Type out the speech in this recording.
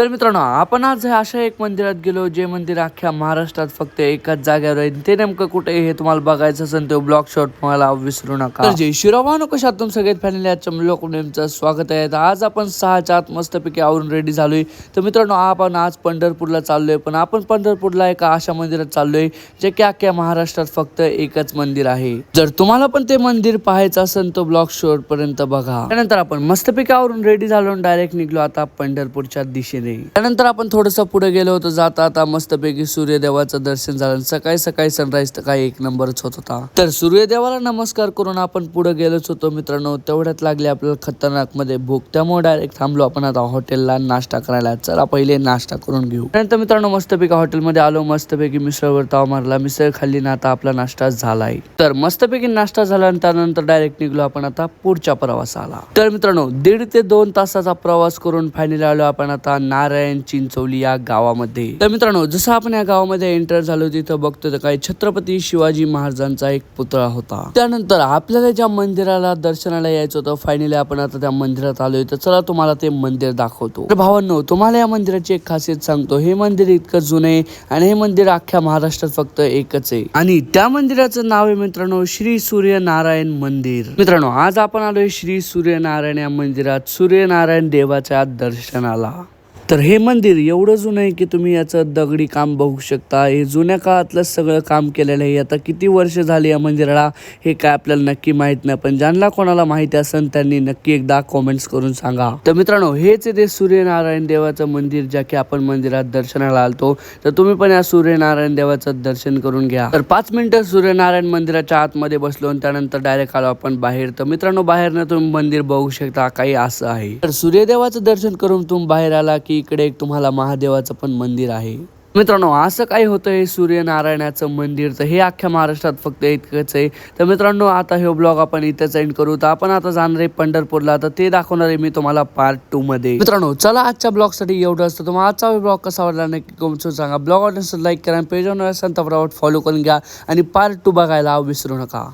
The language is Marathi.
तर मित्रांनो, आपण आज अशा एक मंदिरात गेलो जे मंदिर अख्ख्या महाराष्ट्रात फक्त एकाच जागेवर आहे. ते नेमकं कुठे हे तुम्हाला बघायचं असेल तर ब्लॉग शॉट मला विसरू नका. तर जय शिवराम, कशा आहात तुम्ही सगळ्यात फॅमिली? आजच्या व्लॉगमध्ये स्वागत आहे. आज आपण 6च्या आत मस्तपैकी आवरून रेडी झालोय. तर मित्रांनो, आपण आज पंढरपूरला चाललोय. पण आपण पंढरपूरला एका अशा मंदिरात चाललोय जे की अख्ख्या महाराष्ट्रात फक्त एकच मंदिर आहे. जर तुम्हाला पण ते मंदिर पाहायचं असेल तर ब्लॉग शॉट पर्यंत बघा. त्यानंतर आपण मस्तपैकी आवरून रेडी झालो आणि डायरेक्ट निघलो आता पंढरपूरच्या दिशेने. त्यानंतर आपण थोडंसं पुढे गेलो होतो. जाता आता मस्तपैकी सूर्यदेवाचं दर्शन झालं. सकाळी सकाळी सनराईज तर काही एक नंबरच होत होता. तर सूर्यदेवाला नमस्कार करून आपण पुढे गेलोच होतो मित्रांनो. तेवढ्यात लागले आपल्याला खतरनाक मध्ये भूक. त्यामुळे डायरेक्ट थांबलो आपण आता हॉटेलला नाश्ता करायला. चला पहिले नाश्ता करून घेऊ. त्यानंतर मित्रांनो मस्तपैकी हॉटेलमध्ये आलो. मस्तपैकी मिसळवर ताव मारला. मिसळ खाल्ली ना आता आपला नाश्ता झालाय. तर मस्तपैकी नाश्ता झाला आणि त्यानंतर डायरेक्ट निघलो आपण आता पुढच्या प्रवासाला. तर मित्रांनो 1.5 ते 2 तासाचा प्रवास करून फायनली आलो आपण आता नारायण चिंचोली या गावामध्ये. तर मित्रांनो जसं आपण या गावामध्ये एंटर झालो तिथं बघतो तर काही छत्रपती शिवाजी महाराजांचा एक पुतळा होता. त्यानंतर आपल्याला ज्या मंदिराला दर्शनाला यायचं होतं फायनली आपण आता त्या मंदिरात आलोय. तर चला तुम्हाला ते मंदिर दाखवतो. तर भावांनो, तुम्हाला या मंदिराची एक खासियत सांगतो. हे मंदिर इतकं जुनं आहे आणि हे मंदिर अख्ख्या महाराष्ट्रात फक्त एकच आहे आणि त्या मंदिराचं नाव आहे मित्रांनो श्री सूर्यनारायण मंदिर. मित्रांनो आज आपण आलोय श्री सूर्यनारायण या मंदिरात सूर्यनारायण देवाच्या दर्शनाला. तर हे मंदिर एवढं जुनं आहे की तुम्ही याचं दगडी काम बघू शकता. हे जुन्या काळातलं सगळं काम केलेलं आहे. आता किती वर्ष झाली या मंदिराला हे काय आपल्याला नक्की माहित नाही, पण ज्यांना कोणाला माहिती असेल त्यांनी नक्की एकदा कॉमेंट्स करून सांगा. तर मित्रांनो हेच आहे ते सूर्यनारायण देवाचं मंदिर ज्या की आपण मंदिरात दर्शनाला आलतो. तर तुम्ही पण या सूर्यनारायण देवाचं दर्शन करून घ्या. तर 5 मिनिटं सूर्यनारायण मंदिराच्या आतमध्ये बसलो आणि त्यानंतर डायरेक्ट आलो आपण बाहेर. तर मित्रांनो बाहेरनं तुम्ही मंदिर बघू शकता काही असं आहे. तर सूर्यदेवाचं दर्शन करून तुम्ही बाहेर आला की इकडे एक तुम्हाला महादेवाचं पण मंदिर आहे. मित्रांनो असं काय होतं हे सूर्यनारायणाचं मंदिर. तर हे अख्ख्या महाराष्ट्रात फक्त इतकंच आहे. तर मित्रांनो आता हे ब्लॉग आपण इथेच एंड करू. तर आपण आता जाणार आहे पंढरपूरला. तर ते दाखवणार आहे मी तुम्हाला पार्ट 2 मध्ये. मित्रांनो चला आजच्या ब्लॉग साठी एवढं असतं. तुम्हाला आजचा ब्लॉग कसा वाटला नक्की कमेंट सांगा. ब्लॉग आवडला लाईक करा, पेजवर फॉलो करून घ्या आणि पार्ट 2 बघायला विसरू नका.